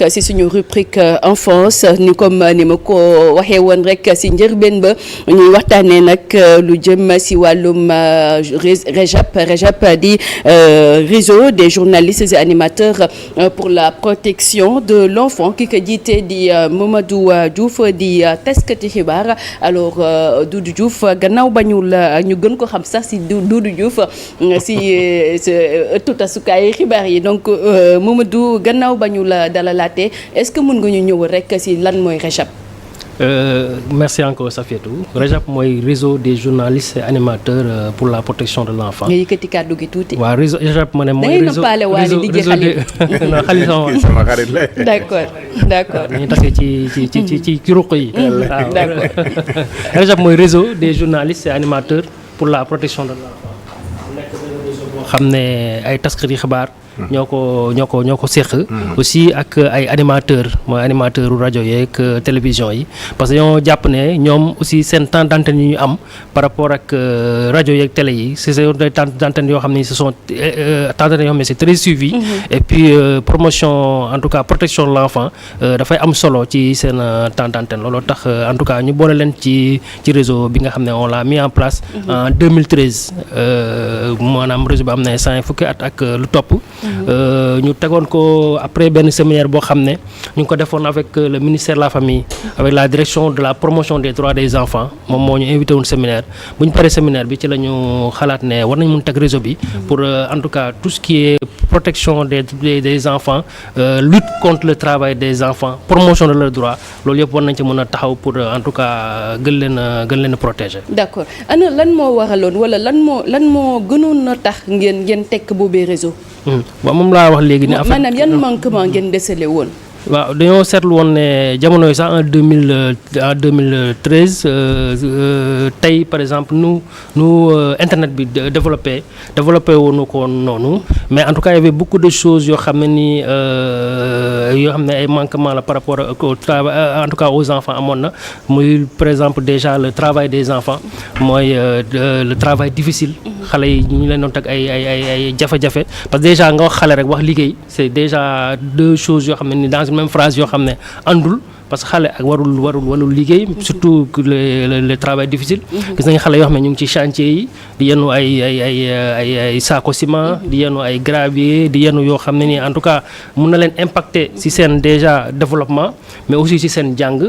si suñu rubrique enfance ni comme ni ma ko waxee woon rek si njëlbéen ba ñuy waxtaanee nag lu jëm si wàllum REJAP di réseau des journalistes et animateurs pour la protection de l'enfant ki ko jiite di Mamadou Diouf di taskati xibaar alors Doudou Diouf gannaaw bañu la ñu gën ko xam sax si Doudou Diouf si ëttu tasukaay xibaar yi donc Mamadou gannaaw bañu la dalalaatee est-ce que mën nga ñu ñëw rek si lan mooy REJAP. Merci encore Safiatou. REJAP mooy réseau des journalistes et animateurs pour la protection de l'enfant. nga yëkkati kàddu gi tuuti. waaw réseau REJAP ma ne mooy réseau non xale sama xarit la. d'accord dañuy tasee ci ruq yi. waaw d'accord REJAP mooy réseau des journalistes et animateurs pour la protection de l'enfant. nekk benn réseau boo xam ne ay taskati xibaar. ñoo ko séq aussi ak ay animateurs mooy animateur rajo yeeg télévision yi parce que ñoo jàpp ne ñoom aussi seen temps d'antenne yi ñu am par rapport ak rajo yeeg télé yi c'est des temps d'antenne yoo xam ne ce sont temps d'antenne yoo xam ne c'est très suivi et puis promotion en tout cas protection de l'enfant dafay am solo ci seen temps d'antenne looloo tax en tout cas ñu boole leen ci réseau bi nga xam ne on l'a mis en place en 2013 maanaam réseau bi am na 5 fukki at ak lu topp ñu tegoon ko après benn séminaire boo xam ne ñu ngi ko defoon avec le ministère de la famille avec la direction de la promotion des droits des enfants moom moo ñu invité woon séminaire bu ñu paree séminaire bi ci la ñu xalaat ne war nañ mun teg réseau bi pour en tout cas tout ce qui est protection des enfants lutte contre le travail des enfants promotion de leurs droits loolu yëpp war nañ ci mën a taxaw pour en tout cas gën leen protéger. d'accord ana lan moo waraloon wala lan moo gënoon a tax ngeen tekk boobee réseau. waaw moom laa wax léegi ne. maanaam yan manquement ngeen décelé woon. waaw dañoo seetlu woon ne jamono yi sax en 2013 tey par exemple nu internet bi développé woonu ko noonu mais en tout cas il y avait beaucoup de choses yoo xam ne ni yoo xam ne ay manquements la par rapport au travail en tout cas aux enfants amoon na muy par exemple déjà le travail des enfants mooy le travail difficile xale yi ñu leen doon teg ay jafe-jafe parce que déjà nga wax xale rek wax liggéey c'est déjà deux choses yoo xam ne ni dans même phrase yoo xam ne àndul parce que xale ak warul liggéey surtout le travail difficile gis nañu xale yoo xam ne ñu ngi ci chantier yi di yenu ay saako ciment di yenu ay gravier di yenu yoo xam ne ni en tout cas mun na leen impacter ci seen déjà développement mais aussi ci seen jàng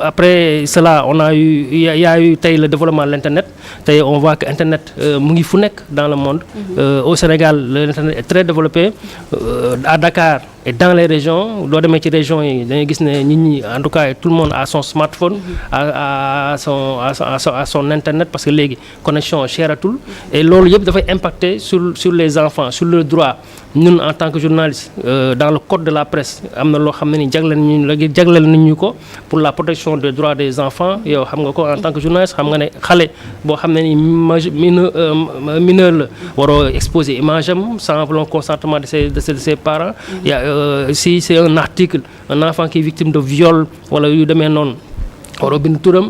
après cela on a eu tey le développement de l'internet tey on voit que internet mu ngi fu nekk dans le monde au Sénégal l'internet est très développé à Dakar et dans les régions doo demee ci régions yi dañuy gis ne nit ñi en tout cas tout le monde a son smartphone à son internet parce que léegi connexion cheratul et loolu yëpp dafay impacter sur les enfants sur leurs droits ñun en tant que journaliste dans le code de la presse am na loo xam ne ni jagleel nañu ko pour la protection des droits des enfants yow xam nga ko en tant que journaliste xam nga ne xale boo xam ne ni mineur la waroo exposer image am sans le consentement de ses parents si c'est un article un enfant qui est victime de viol wala yu demee noonu waroo bind turam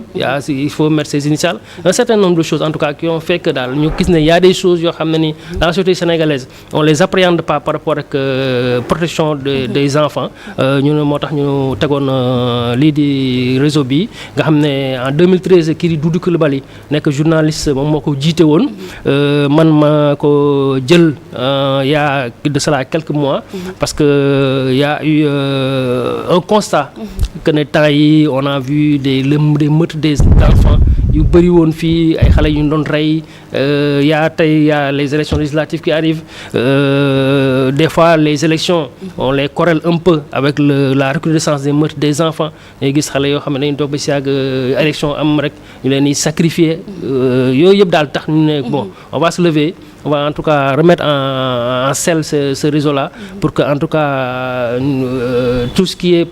il faut mettre ses initiales un certain nombre de choses en tout cas qui ont fait que daal ñu gis ne y a des choses yoo xam ne ni dans la société sénégalaise on les appréhende pas par rapport ak protection des enfants ñu ne moo tax ñu tegoon lii di réseau bi nga xam ne en 2013 kii di Doudou Coulibaly nekk journaliste moom moo ko jiite woon man ma ko jël y a de cela quelques mois parce que y a eu un constat que ne temps yi on a vu des meurtres des enfants yu bëri woon fii ay xale yu ñu doon rey y a les élections législatives qui arrivent des fois les élections on les corrèle un peu avec la recrudescence des meurtres des enfants ngay gis xale yoo xam ne dañu toog ba si yàgg élection am rek ñu leen di sacrifier yooyu yëpp daal tax ñu ne bon on va se lever on va en tout cas remettre en selle ce réseau-là pour que en tout cas tout ce qui est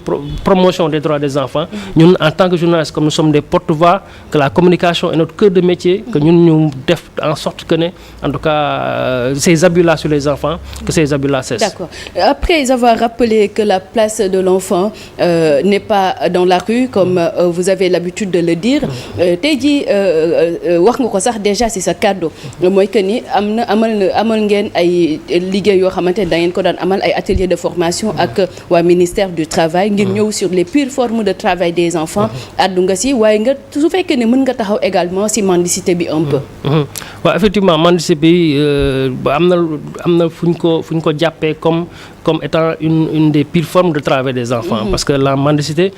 promotion des droits des enfants ñun en tant que journaliste comme nous sommes des porte-voix que la communication est notre cœur de métier que ñun ñu def en sorte que ne en tout cas ces abus-là sur les enfants que ces abus-là cessent. D'accord. Après avoir rappelé que la place de l'enfant n'est pas dans la rue comme vous avez l'habitude de le dire tey jii wax nga ko sax déjà ci sa kàddu mooy que ni am na amal ngeen ay liggéey yoo xamante ne da ngeen ko daan amal ay ateliers de formation ak waa ministère du travail ngir ñëw sur les pures formes de travail des enfants addu nga si waaye nga su fekkee ne mën nga taxaw également si mendicité bi un peu. waaw effectivement mendicité bi am na fu ñu ko jàppee comme étant une des pires formes de travail des enfants. Parce que la mendicité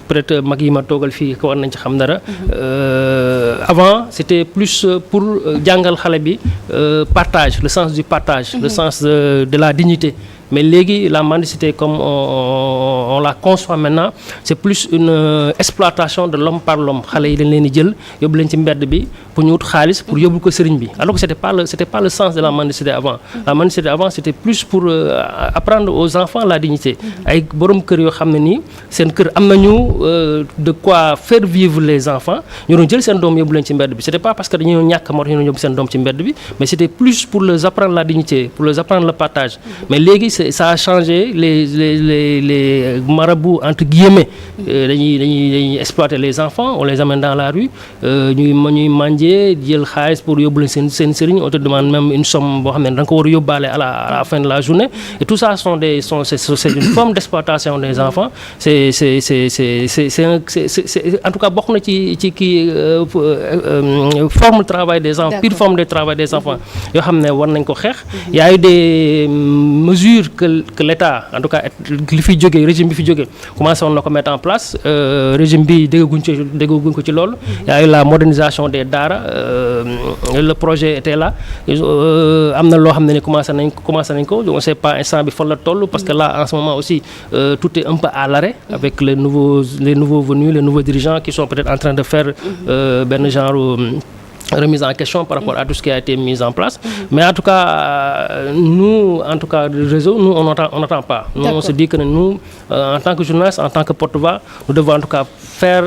peut-être mag yi ma toogal fii ko war nañ ci xam dara. Avant c'était plus pour jàngal xale bi partage, le sens du partage, le sens de la dignité. Mais léegi la mendicité comme on la conçoit maintenant c'est plus une exploitation de l'homme par l'homme. Xale yi dañ leen di jël yóbbu leen ci mbedd bi pour ñu wut xaalis pour yóbbu ko sëriñ bi alors que c'était pas le sens de la mendicité avant. La mendicité avant c'était plus pour apprendre aux enfants la dignité. Ay borom kër yoo xam ne nii seen kër am nañu de quoi faire vivre les enfants ñu doon jël seen doom yóbbu leen ci mbedd bi. C'était pas parce que dañoo ñàkk moo tax ñu doon yóbbu seen doom ci mbedd bi mais c'était plus pour leur apprendre la dignité, pour leur apprendre le partage. Mais léegi ça a changé, les marabouts entre guillemets dañuy exploiter les enfants, on les amène dans la rue ñuy manger jël xaalis pour yóbbu leen seen sëriñ, on te demande même une somme boo xam ne da nga ko war a yóbbaale à la fin de la journée et tout ça c'est une forme d'exploitation des enfants. C'est en tout cas bokk na ci kii forme de travail des enfants, pire forme de travail des enfants yoo xam ne war nañ ko xeex. Il y a eu des mesures que l'État en tout cas li fi jógee régime bi fi jógee commencé woon na ko mettre en place. Régime bi déggaguñ ko ci loolu. Il y a eu la modernisation des daara, le projet était là. Am na loo xam ne ni commencé nañ ko on sait pas instant bi fan la toll parce que là en ce moment aussi tout est un peu à l'arrêt avec les nouveaux venus, les nouveaux dirigeants qui sont peut-être en train de faire benn genre remise en question par rapport à tout ce qui a été mis en place. Mais en tout cas nous en tout cas le réseau nous on n'attend pas. Nous on se dit que nous en tant que journalistes, en tant que porte-voix, nous devons en tout cas faire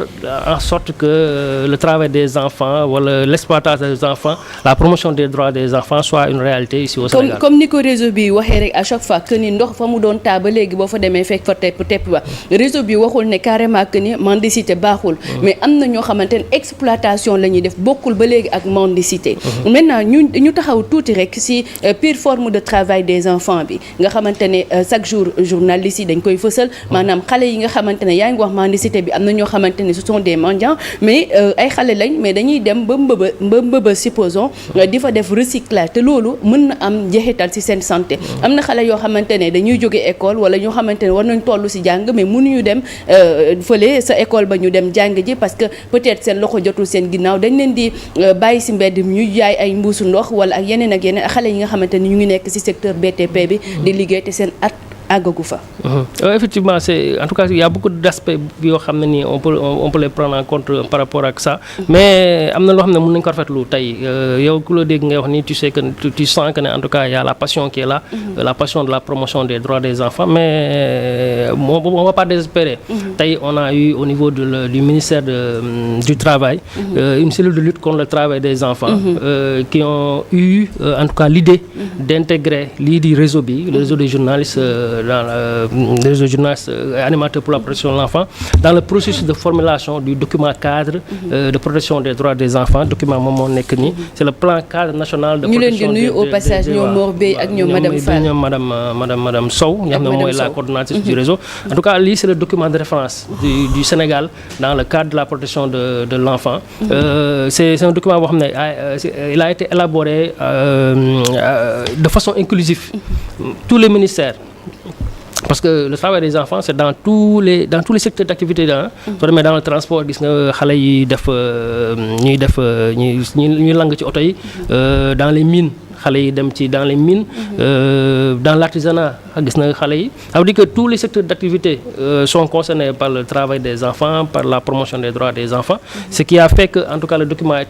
en sorte que le travail des enfants wala l'exploitation des enfants, la promotion des droits des enfants soit une réalité ici au Sénégal. Comme ni ko réseau bi waxee rek à chaque fois que ni ndox fa mu doon taa ba léegi boo fa demee fekk fa tepp ba réseau bi waxul ne carrément que ni mendicité baaxul mais am na ñoo xamante ne exploitation la ñuy def bokkul ba léegi ak mendicité. Maintenant ñu taxaw tuuti rek ci pire forme de travail des enfants bi nga xamante ne chaque jour journalistes yi dañ koy fësal maanaam xale yi nga xamante ne yaa ngi wax mendicité bi am na ñoo xamante ne ce sont des mendiants mais ay xale lañ mais dañuy dem ba mbëba supposons di fa def recyclage te loolu mën na am njeexital ci seen santé. Am na xale yoo xamante ne dañuy jóge école wala ñoo xamante ne war nañ toll ci jàng mais mënuñu dem fële sa école ba ñu dem jàng ji parce que peut-être seen loxo jotul seen ginnaaw dañ leen di bàyyi ci mbedd mi ñu jaay ay mbuusu ndox wala ak yeneen ak yeneen xale yi nga xamante ne ñu ngi nekk ci secteur BTP bi di liggéey te seen at àggagu fa. Effectivement c'est en tout cas il y a beaucoup d'aspects yoo xam ne nii on peut les prendre en compte par rapport ak ça mais am na loo xam ne mën nañu ko rafetlu tey yow ku la dégg ngay wax ni tu sais que tu sens que ne en tout cas il y a la passion qui est là, la passion de la promotion des droits des enfants mais on va pas désespérer. Tey on a eu au niveau du ministère du travail une cellule de lutte contre le travail des enfants qui ont eu en tout cas l'idée d'intégrer lii di réseau bi le réseau des journalistes dans le réseau journalistes animateurs pour la protection de l'enfant dans le processus de formulation du document cadre de protection des droits des enfants document moom moo nekk nii c'est le plan cadre national de protection ñu leen di nuyu au passage ñoom Mor Bey ak ñoom madame Fall ñoom madame Sow ñi xam ne mooy la coordonnatrice du réseau en tout cas lii c'est le document de référence du Sénégal dans le cadre de la protection de l'enfant c'est un document boo xam ne il a été élaboré de façon inclusive tous les ministères. Parce que le travail des enfants c'est dans tous les secteurs d'activité là. Soo demee dans le transport gis nga xale yi ñuy lang ci oto yi dans les mines xale yi dem ci dans les mines dans l'artisanat gis na xale yi ça veut dire que tous les secteurs d'activité sont concernés par le travail des enfants, par la promotion des droits des enfants, ce qui a fait que en tout cas le document a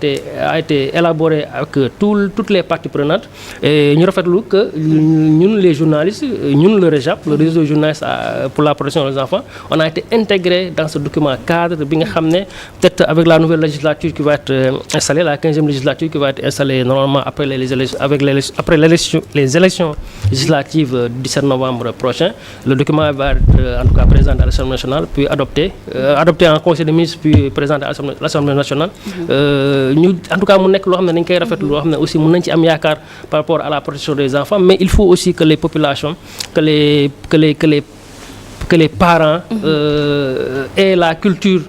été élaboré avec toutes les parties prenantes et ñu rafetlu que ñun les journalistes ñun le REJAP le réseau de journalistes pour la protection des enfants on a été intégré dans ce document cadre bi nga xam ne peut-être avec la nouvelle législature qui va être installée la 15e législature qui va être installée normalement après les élections législatives du 17 novembre novembre prochain. Le document va être en tout cas présenté à l'Assemblée nationale, puis adopté en Conseil des ministres, puis présenté à l'Assemblée nationale. ñu en tout cas mu nekk loo xam ne dañ koy rafetlu loo xam ne aussi mën nañ ci am yaakaar par rapport à la protection des enfants, mais il faut aussi que les populations, que les parents aient la culture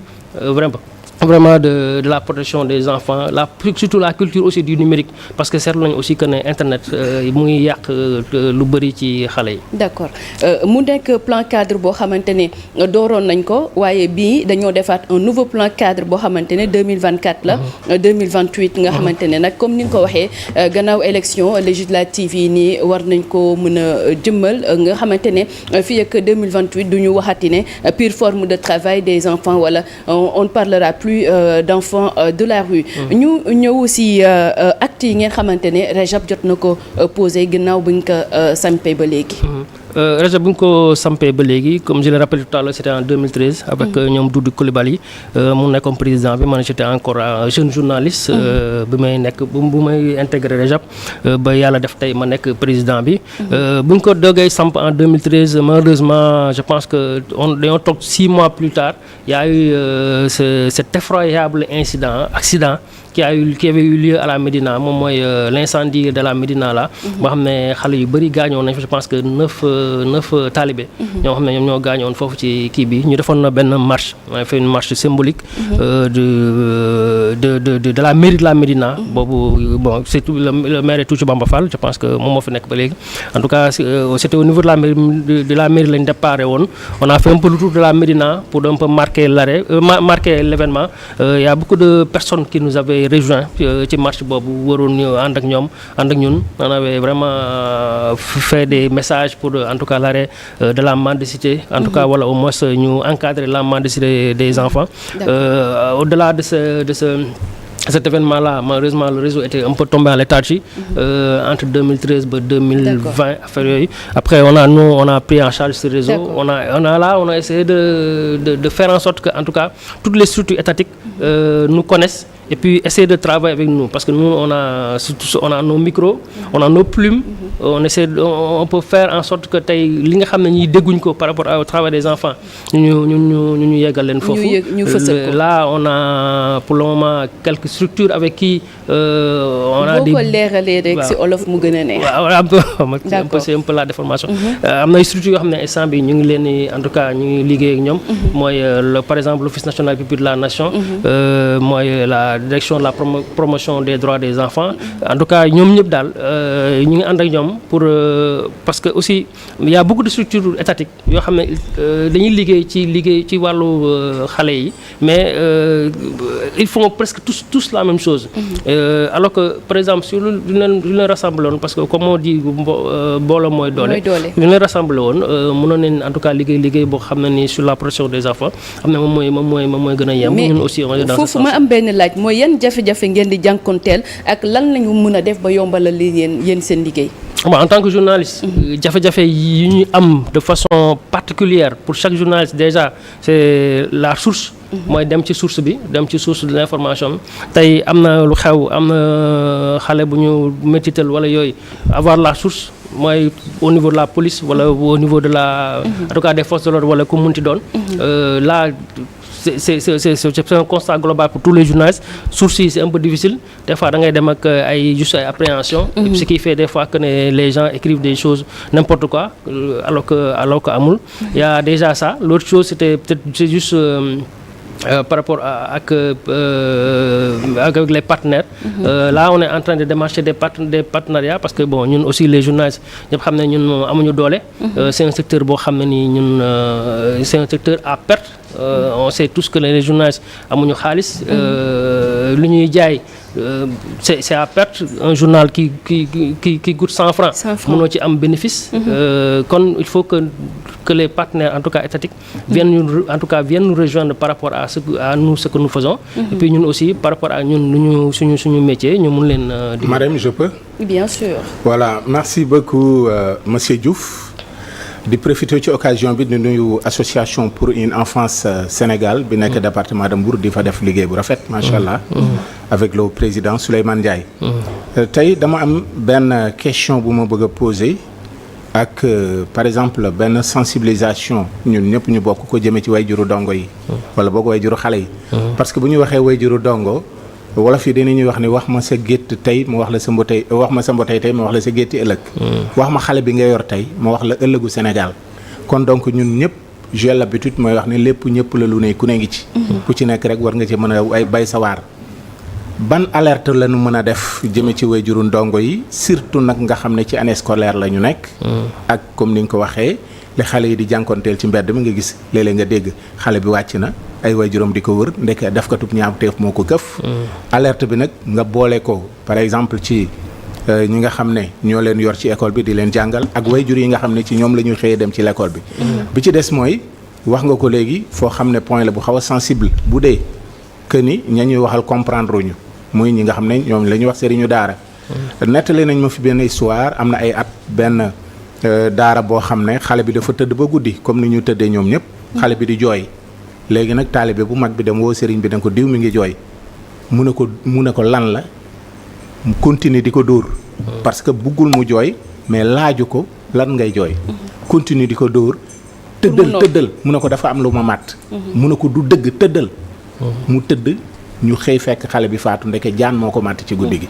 vraiment de la protection des enfants, surtout la culture aussi du numérique, parce que seetlu nañu aussi que ne internet mu ngi yàq lu bëri ci xale yi. d'accord mu nekk plan cadre boo xamante ne dooroon nañ ko waaye bii dañoo defaat un nouveau plan cadre boo xamante ne 2024 la 2028 nga xamante ne nag comme ni nga ko waxee gannaaw élection législative yi nii war nañ ko mën a jëmmal nga xamante ne fii ak 2028 du ñu waxati ne pure forme de travail des enfants wala on ne parlera plus d'enfants de la rue. ñu ñëw aussi actes yi ngeen xamante ne Rajab jot na ko posé gannaaw buñ ko sampee ba léegi. Rajab bu ñu ko sampee ba léegi comme je l'ai rappelé tout à l'heure, c'était en 2013 avec ñoom Doudou Coulibaly mu nekkoon président bi man j'étais encore jeune journaliste bi may intégré Rajab ba yàlla def tey ma nekk président bi bu ñu ko doogee samp en 2013 malheureusement je pense que dañoo toog 6 mois plus tard il y a eu cet effroyable accident qui avait eu lieu à la Médina moom mooy l'incendie de la Médina là boo xam ne xale yu bëri gaañoon nañ fa je pense que 9 talibé ñoo xam ne ñoom ñoo gaañoon foofu ci kii bi ñu defoon na benn marche on fait une marche symbolique de la mairie de la Médina boobu bon c'est tout le maire Touchou Bamba Fall je pense que moom moo fi nekk ba léegi en tout cas c'était au niveau de la mairie lañ déparé woon on a fait un peu le tour de la Médina pour un peu marquer l'événement il y a beaucoup de personnes qui nous avaient rejoint ci marche boobu waroon ñu ànd ak ñun on avait vraiment fait des messages pour en tout cas l'arrêt de la mendicité en tout cas wala au moins ñu encadrer la mendicité des enfants au-delà de cet événement-là, malheureusement, le réseau était un peu tombé en léthargie entre 2013 et 2020. Après, on a pris en charge ce réseau. On a essayé de faire en sorte que, en tout cas, toutes les structures étatiques nous connaissent et puis essayer de travailler avec nous parce que nous on a nos micros, on a nos plumes, on peut faire en sorte que tey li nga xam ne ñuy dégguñ ko par rapport au travail des enfants ñu yeggal leen foofu. Là on a pour le moment quelques structures avec qui on a boo ko leeralee rek ci olof mu gën a neex. waaw c'est un peu la déformation. am na ay structures yoo xam ne instant bi ñu ngi leen di en tout cas ñu ngi liggéey ak ñoom. mooy par exemple l'Office national du public de la nation. mooy la direction de la promotion des droits des enfants. En tout cas ñoom ñëpp daal ñu ngi ànd ak ñoom pour parce que aussi il y a beaucoup de structures étatiques yoo xam ne dañuy liggéey ci wàllu xale yi mais ils font presque tous la même chose. Alors que par exemple sur lu leen rassemblé woon parce que comme on dit mbooloo mooy doole. lu leen rassemblé woon mënoon nañ en tout cas liggéey boo xam ne ni sur la protection des enfants xam ne moom mooy gën a yem. ñun aussi on est dans ce sens. foofu ma am benn laaj mooy yan jafe-jafe ngeen di jànkonteel ak lan lañu mën a def ba yombalal yéen seen liggéey. En tant que journaliste jafe-jafe yi ñu am de façon particulière pour chaque journaliste déjà c'est la source. mooy dem ci source de l'information tey am na lu xew am na xale bu ñu métital wala yooyu avoir la source mooy au niveau de la police wala au niveau de la en tout cas des forces de l'ordre wala ku munti doon là c'est un constat global pour tous les journalistes. Source yi c'est un peu difficile des fois da ngay dem ak ay juste ay appréhension ce qui fait des fois que les gens écrivent des choses n'importe quoi alors que amul il y a déjà ça. L'autre chose c'est juste par rapport avec les partenaires. Là on est en train de démarcher des partenariats parce que bon ñun aussi les journalistes ñëpp xam ne ñun moom amuñu doole. C'est un secteur boo xam ne nii ñun c'est un secteur à perte. On sait tous que les journalistes amuñu xaalis. lu ñuy jaay c'est à perte. Un journal qui coûte 100 francs. mënoo ci am bénéfice. Kon il faut que les partenaires en tout cas étatiques viennent nous rejoindre par rapport à ce que nous faisons. Et puis ñun aussi par rapport à ñun suñu métier ñu mun leen. Marème, je peux? Bien sûr. Voilà, merci beaucoup monsieur Diouf. di profiter ci occasion bi di nuyu association pour une enfance Sénégal bi nekk département de Mbour di fa def liggéey bu rafet macha allah. avec le président Souleymane Ndiaye. tey dama am benn question bu ma bëgg a poser ak par exemple benn sensibilisation ñun ñëpp ñu bokk ko jëmee ci wayjuru dongo yi. wala boog wayjuru xale yi. parce que bu ñu waxee wayjuru dongo wolof yi dinañuy wax ni wax ma sa gétt tey ma wax la sa mbotey wax ma sa mbotey tey ma wax la sa gétti ëllëg. wax ma xale bi nga yor tey ma wax la ëllëgu Sénégal kon donc ñun ñëpp j'ai l'habitude mooy wax ne lépp ñëpp la lu ne ku ne ngi ci. ku ci nekk rek war nga ci mën a ay bay sawaar ban alerte la ñu mën a def jëme ci wayjuru ndongo yi surtout nag nga xam ne ci année scolaire la ñu nekk. ak comme ni nga ko waxee li xale yi di jànkonteel ci mbedd mi nga gis léeg-léeg nga dégg xale bi wàcc na ay wayjuram di ko wër ndek def katub ñaawteef moo ko këf. alerte bi nag nga boole ko par exemple ci ñi nga xam ne ñoo leen yor ci école bi di leen jàngal ak wayjur yi nga xam ne ci ñoom la ñuy xëyee dem ci l'école bi. bi ci des mooy wax nga ko léegi foo xam ne point la bu xaw a sensible bu dee que ni ña ñuy waxal comprendre ñu. muy ñi nga xam ne ñoom la ñuy wax sëriñu daara. nettali nañ ma fi benn histoire am na ay at benn daara boo xam ne xale bi dafa tëdd ba guddi comme ni ñu tëddee ñoom ñëpp. xale bi di jooy léegi nag taalibe bu mag bi dem woo sëriñ bi da ko diw mi ngi jooy mu ne ko lan la mu continuer di ko dóor. parce que buggul mu jooy mais laaju ko lan ngay jooy. continuer di ko dóor. tëddal mu ne ko dafa am lu ma màtt. mu ne ko du dëgg tëddal. mu tëdd. ñu xëy fekk xale bi faatu ndeke jaan moo ko màtt ci guddi gi.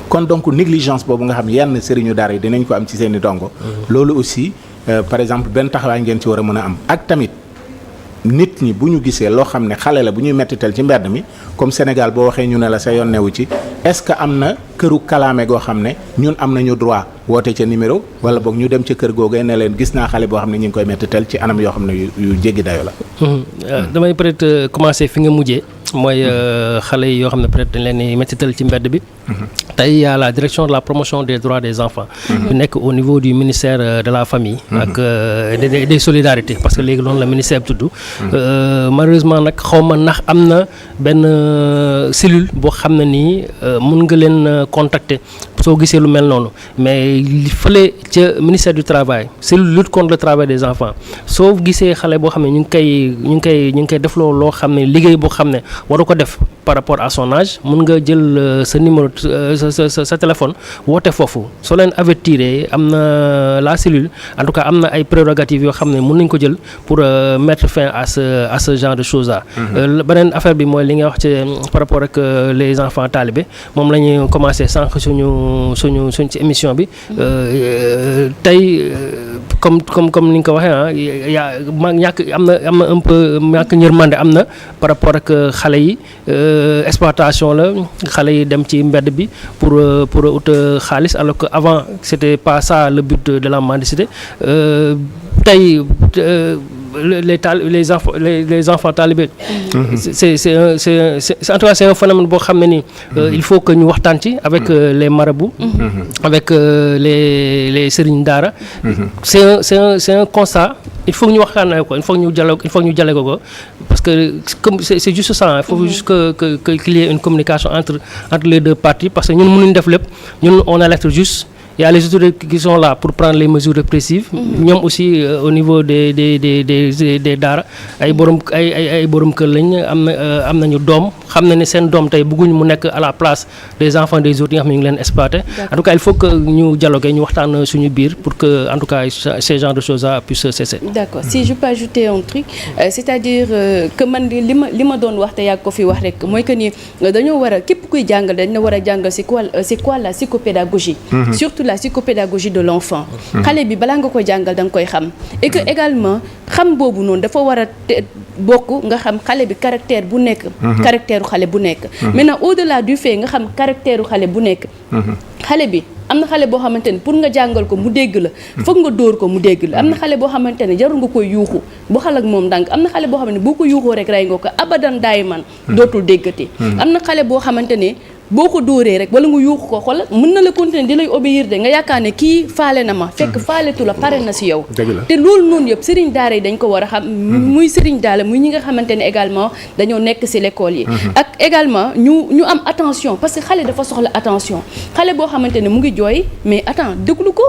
kon donc négligence boobu nga xam yenn sëriñu daara yi dinañ ko am ci seeni dongo. loolu aussi par exemple benn taxawaay ngeen ci war a mën a am ak tamit nit ñi bu ñu gisee loo xam ne xale la bu ñuy mettital ci mbedd mi comme Sénégal boo waxee ñu ne la sa yoon newu ci est-ce que am na këru kalaame goo xam ne ñun am nañu droit woote ca numéro wala boog ñu dem ca kër googee ne leen gis naa xale boo xam ne ñu ngi koy mettital ci anam yoo xam ne yu jéggi dayo la. damay peut-être commencer fi nga mujjee. mooy xale yi yoo xam ne peut-être dañ leen di mettital ci mbedd bi. tey y a la direction de la promotion des droits des enfants. bi nekk au niveau du ministère de la famille. ak des solidarités parce que léegi loolu la ministère bi tudd. malheureusement nag xaw ma ndax am na benn cellule boo xam ne nii mun nga leen contacter soo gisee lu mel noonu mais fële ca ministère du travail cellule lutte contre le travail des enfants soo gisee xale boo xam ne ñu ngi koy defloo loo xam ne liggéey boo xam ne waru ko def par rapport à son âge mun nga jël sa numéro sa téléphone woote foofu soo leen avertir am na la cellule en tout cas am na ay prérogatives yoo xam ne mun nañ ko jël pour mettre fin à ce genre de choses là. beneen affaire bi mooy li nga wax ci par rapport ak les enfants talibés moom la ñuy commencé sànq suñu ci émission bi tey comme ni nga ko waxee am na un peu ñàkk ñërmande am na par rapport ak xale yi exploitation la xale yi dem ci mbedd bi pour ut xaalis alors que avant c'était pas ça le but de la mendicité tey les enfants talibés. c'est en tout cas c'est un phénomène boo xam ne ni il faut que ñu waxtaan ci avec les marabouts. avec les sëriñ daara. c'est un constat il faut que ñu waxtaan ko il faut que ñu dialogue ko parce que comme c'est juste ça il faut juste que qu'il y ait une communication entre les deux parties parce que ñun mënuñ def lépp ñun on alerte juste. Il y a les autorités qui sont là pour prendre les mesures répressives. ñoom aussi au niveau des daara ay borom kër lañ am nañu doom xam na ne seen doom tey bëgguñ mu nekk à la place des enfants des autres yi nga xam ne ñu ngi leen exploiter. En tout cas il faut que ñu dialoguer ñu waxtaan suñu biir pour que en tout cas ces genres de choses là puissent cesser. D'accord. Si je peux ajouter un truc c'est-à-dire que man li ma doon wax te yàgg ko fi wax rek mooy que ni dañoo war a képp kuy jàngal dañ la war a jàngal c'est quoi la psychopédagogie. Surtout la psychopédagogie de l'enfant. xale bi balaa nga ko jàngal da nga koy xam. Et que également xam boobu noonu dafa war a bokk nga xam xale bi caractère bu nekk. caractère xale bu nekk. Maintenant au-delà du fait nga xam caractère xale bu nekk. xale bi am na xale boo xamante ne pour nga jàngal ko mu dégg la foog nga dóor ko mu dégg la am na xale boo xamante ne jarul nga koy yuuxu bu xal ak moom ndànk am na xale boo xam ne boo ko yuuxoo rek rey nga ko abadan daay man dootul déggati. am na xale boo xamante ne boo ko dóoree rek wala nga yuuxu ko xoolal mën na la continuer di lay obéir de nga yaakaar ne kii faale na ma fekk faaletu la pare na si yow. te loolu noonu yëpp sëriñ daara yi dañ ko war a xam. muy sëriñ daara muy ñi nga xamante ne également dañoo nekk si l'école yi. ak également ñu am attention parce que xale dafa soxla attention xale boo xamante ne mu ngi jooy mais attends déglu ko.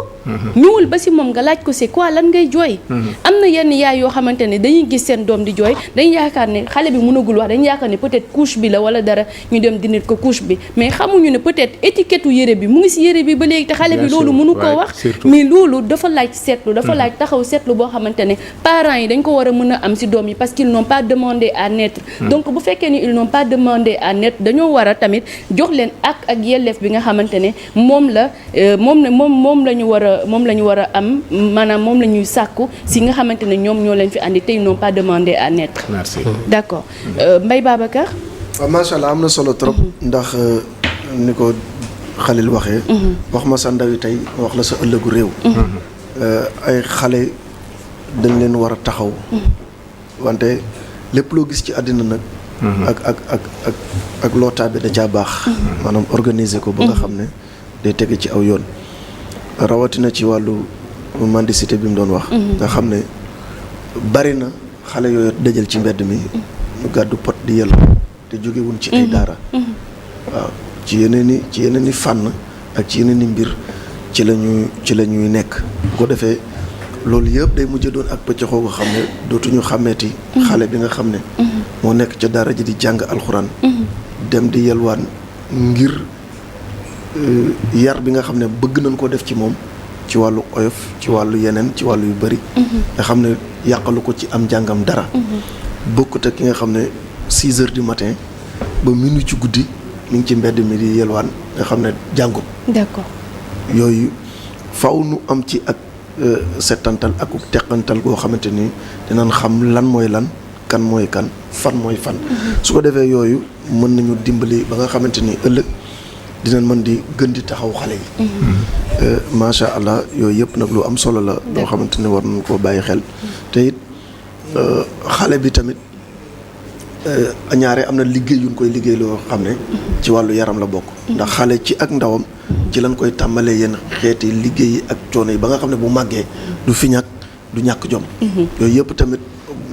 ñëwul ba si moom nga laaj ko c'est quoi lan ngay jooy. am na yenn yaay yoo xamante ne dañuy gis seen doom di jooy dañuy yaakaar ne xale bi mënagul wax dañuy yaakaar ne peut-être couche bi la wala dara ñu dem dindil ko couche bi mais xamuñu ne peut-être étiquette u yére bi mu ngi ci yére bi ba léegi te xale bi loolu mënu koo wax mais loolu dafa laaj seetlu dafa laaj taxaw seetlu boo xamante ne parents yi dañ ko war a mën a am ci doom yi parce qu'ils n'ont pas demandé à naître donc bu fekkee ni ils n'ont pas demandé à naître dañoo war a tamit jox leen ak yelleef bi nga xamante ne moom la la ñu war a am maanaam moom la ñuy sàkku ci nga xamante ne ñoom ñoo leen fi andi te ils n'ont pas demandé à naître. Merci. D'accord Mbaye Babacar. waaw macha allah am na solo trop. ndax ni ko Khalil waxee. wax ma sa ndaw yi tey wax la sa ëllëgu réew. ay xale dañ leen war a taxaw. wante lépp loo gis ci àddina nag. ak lootaa bi da caa baax. maanaam organiser ko ba nga xam ne day tege ci aw yoon. rawatina ci wàllu mendicité bi mu doon wax. nga xam ne bari na xale yooyu dajal ci mbedd mi. ñu gàddu pot di yellu te jógewuñ ci ay daara. waaw ci yeneen i fànn ak ci yeneen i mbir ci la ñuy nekk. bu ko defee loolu yëpp day mujj doon ak pëccëxoo nga xam ne dootuñu xàmmeeti xale bi nga xam ne. moo nekk ca daara ji di jàng alxuraan. dem di yelwaan ngir yar bi nga xam ne bëgg nañ koo def ci moom ci wàllu oyof ci wàllu yeneen ci wàllu yu bari. nga xam ne yàqalu ko ci am njàngam dara. bokkut ak ki nga xam ne 6 heures du matin ba minuit ci guddi mi ngi ci mbedd mi di yelwaan nga xam ne jàngum. D'accord. yooyu faw nu am ci ak settantal ak teqantal goo xamante ni dinañ xam lan mooy lan kan mooy kan fan mooy fan. su ko defee yooyu mën nañu dimbali ba nga xamante ni ëllëg dinañ mën di gën di taxaw xale yi. macha allah yooyu yëpp nag lu am solo la. loo xamante ni war nañ koo bàyyi xel. te it xale bi tamit ñaare am na liggéey yu ñu koy liggéey loo xam ne ci wàllu yaram la bokk. ndax xale ci ak ndawam ci lañ koy tàmbalee yenn xeeti liggéey yi ak coono yi ba nga xam ne bu màggee du fi ñàkk du ñàkk jom. yooyu yëpp tamit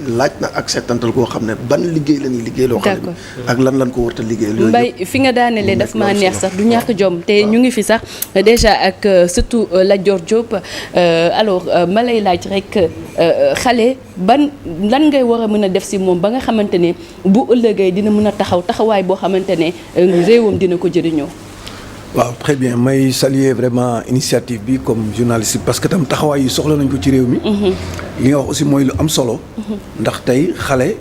laaj na ak settantal koo xam ne ban liggéey la ñuy liggéey loo xam ne ak lan ko warta liggéey. loolu Mbaye fi nga daanelee daf maa neex sax du ñàkk jom te ñu ngi fi sax déjà ak surtout Lat Dior Diop alors ma lay laaj rek xale lan ngay war a mën a def ci moom ba nga xamante ne bu ëllëgee dina mën a taxawaay boo xamante ne réewam dina ko jëriñoo. waaw très bien may saluer vraiment initiative bi comme journaliste parce que tam taxawaay yi soxla nañ ko ci réew mi. li nga wax aussi mooy lu am solo. ndax tey xale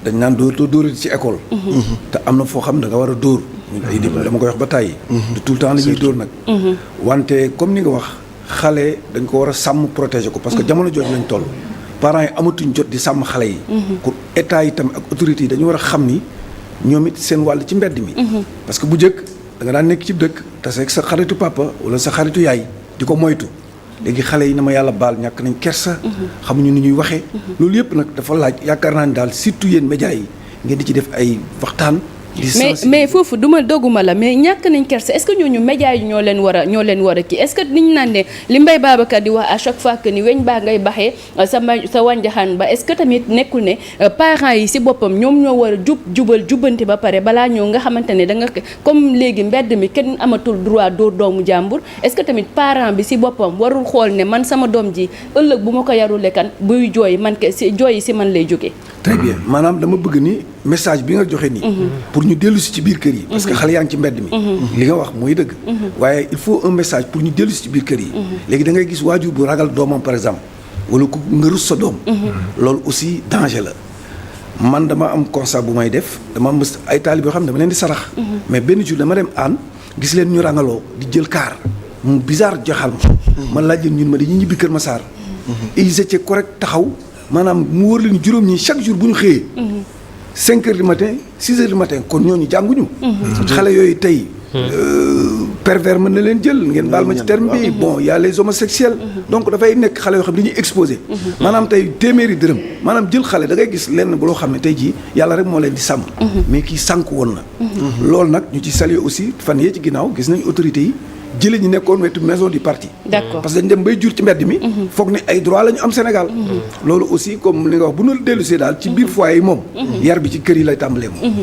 dañ naan dóorati ci école. te am na foo xam ne da nga war a dóor. ay dama koy wax ba tàyyi. de tout le temps la ñuy dóor nag. wante comme ni nga wax xale dañ ko war a sàmm protéger ko parce que jamono jooju lañ toll. parents yi amatuñ jot di sàmm xale yi. pour état yi tam ak autorités yi dañu war a xam ni ñoom it seen wàll ci mbedd mi. parce que bu njëkk da nga daan nekk ci dëkk taseeg sa xaritu papa wala sa xaritu yaay di ko moytu léegi xale yi na ma yàlla baal ñàkk nañ kersa. xamuñu ni ñuy waxee. loolu yëpp nag dafa laaj yaakaar naa ni daal surtout yéen médias yi ngeen di ci def ay waxtaan. mais foofu duma dogguma la mais ñàkk nañ kersa est-ce que ñooñu médias yi ñoo leen war a kii est-ce que niñ naan ne li Mbaye Babacar di wax à chaque fois que ni weñ baa ngay baxee sa wànjaxaan ba est-ce que tamit nekkul ne parents yi ci boppam ñoom ñoo war a jubbanti ba pare balaa ñëw nga xamante ne da nga comme léegi mbedd mi kenn amatul droit dóor doomu jàmbur est-ce que tamit parent bi ci boppam warul xool ne man sama doom ji ëllëg bu ma ko yarule kan buy jooy man jooy yi ci man lay jógee. très bien maanaam dama bëgg ni message bi nga joxe nii. pour ñu dellu si ci biir kër yi. parce que xale yaa ngi ci mbedd mi. li nga wax mooy dëgg. waaye il faut un message pour ñu dellu si ci biir kër yi. léegi da ngay gis waajur bu ragal doomam par exemple wala ku nga rus sa doom. loolu aussi danger la. man dama am constat bu may def dama mës ay taalibe yoo xam ne dama leen di sarax. mais benn jour dama dem aan gis leen ñu rangaloo di jël kaar mu bizarre joxal ma. man laaj leen ñun ma dañuy ñibbi Kër Massar. ils étaient correct taxaw. maanaam mu wër leen juróom ñi chaque jour bu ñu xëyee. 5 heures du matin 6 heures du matin kon ñooñu jànguñu. xale yooyu tey. pervers mën na leen jël ngeen baal ma ci terme bi bon y a les homosexuels. donc dafay nekk xale yoo xam ne dañuy exposé. maanaam tey téeméeri dërëm maanaam jël xale da ngay gis lenn bu loo xam ne tey jii yàlla rek moo leen di sàmm. mais kii sànk woon na. loolu nag ñu ci saluer aussi fan yee ci ginnaaw gis nañ autorités yi jëlee ñi nekkoon wetu maison du parti. D'accord. parce que dañ dem bay jur ci mbedd mi. foog ne ay droit la ñu am Sénégal. loolu aussi comme li nga wax bu ñu dellusee daal ci biir foyer yi moom. yar bi ci kër yi lay tàmbalee moom.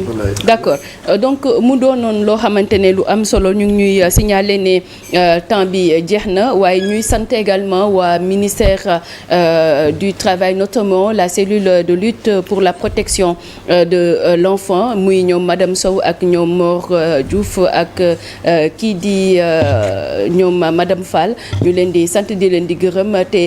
d'accord donc mu doonoon loo xamante ne lu am solo ñu ngi ñuy signaler ne temps bi jeex na waaye ñuy sant également waa ministère du travail notamment la cellule de lutte pour la protection de l'enfant muy ñoom madame Sow ak ñoom Mor Diouf ak kii di ñoom madame Fall ñu leen di sant di leen di gërëm te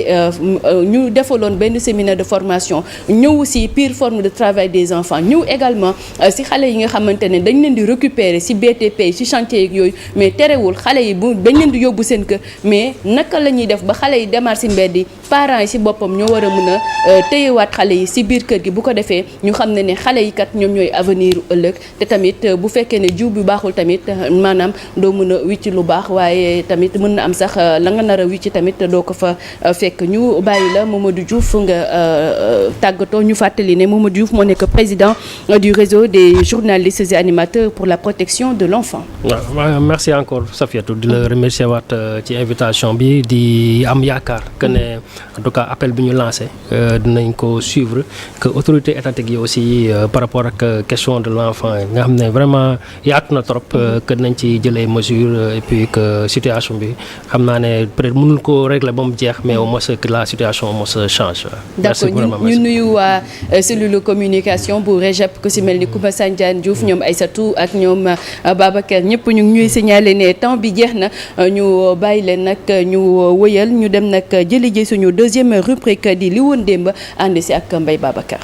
ñu defaloon benn séminaire de formation ñëw aussi pire forme de travail des enfants ñëw également si xale yi nga xamante ne dañ leen di récupérer si BTP si chantier yeeg yooyu mais terewul xale yi bu dañ leen di yóbbu seen kër mais naka la ñuy def ba xale yi démarrer si mbedd yi parents yi si boppam ñoo war a mën a téyewaat xale yi si biir kër gi bu ko defee ñu xam ne xale yi kat ñoom ñooy avenir ëllëg te tamit bu fekkee ne jiw bi baaxul tamit maanaam doo mën a wicc lu baax waaye tamit mën na am sax la nga nar a wicc tamit doo ko fa fekk ñu bàyyi la Mamadou Diouf nga tàggatoo ñu fàttali ne Mamadou Diouf moo nekk président du réseau des journalistes et animateurs pour la protection de l'enfant. waaw merci encore Safiatou di la remercier waat ci invitation bi di am yaakaar que ne en tout cas appel bi ñu lancé dinañ ko suivre que autorité étatique yi aussi par rapport ak question de l'enfant nga xam ne vraiment yaatu na trop que nañ ci jëlee mesures et puis que situation bi xam naa ne peut-être mënul ko régler ba mu jeex mais au moins que la situation au moins change. d'accord ñu nuyu waa cellule communication bu REJEP ku si mel ni Koumba Sandiane Diouf ñoom Aïssatou ak ñoom Babacar ñëpp ñu ngi ñuy signaler ne temps bi jeex na ñu bàyyi leen nag ñu wëyal ñu dem nag jëli ji suñu deuxième rubrique di li woon démb ànd si ak Mbaye Babacar.